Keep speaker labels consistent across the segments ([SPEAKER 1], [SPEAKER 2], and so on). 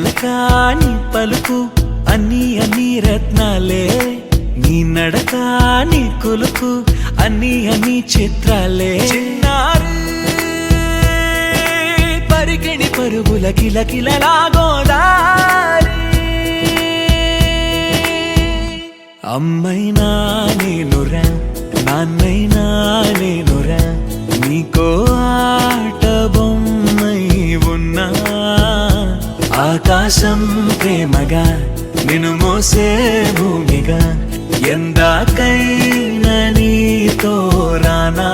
[SPEAKER 1] పలకాని పలుకు అన్ని అన్ని రత్నాలే నీ నడక నీ కొలుకు అన్ని అన్ని చిత్రాలే చిన్నారు పరికిణి పరుగుల కిలకిలలా గోదారి అమ్మైనా నేనురా నాన్నైనా నేనురా నీకో ఆట బొమ్మై ఉన్నా ఆకాశం ప్రేమగా నిన్ను మోసే భూమిగా ఎందాకైనా నీతో రానా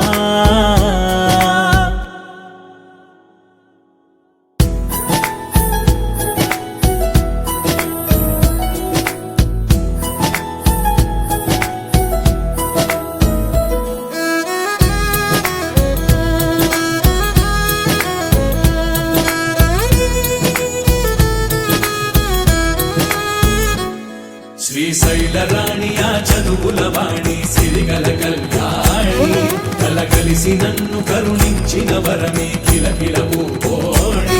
[SPEAKER 1] శ్రీశైల రాణి ఆ చదువుల వాణి సిరిగల కళ్యాణి కలగలిసి నన్ను కరుణించిన వరమే కిలకిల పూకోణి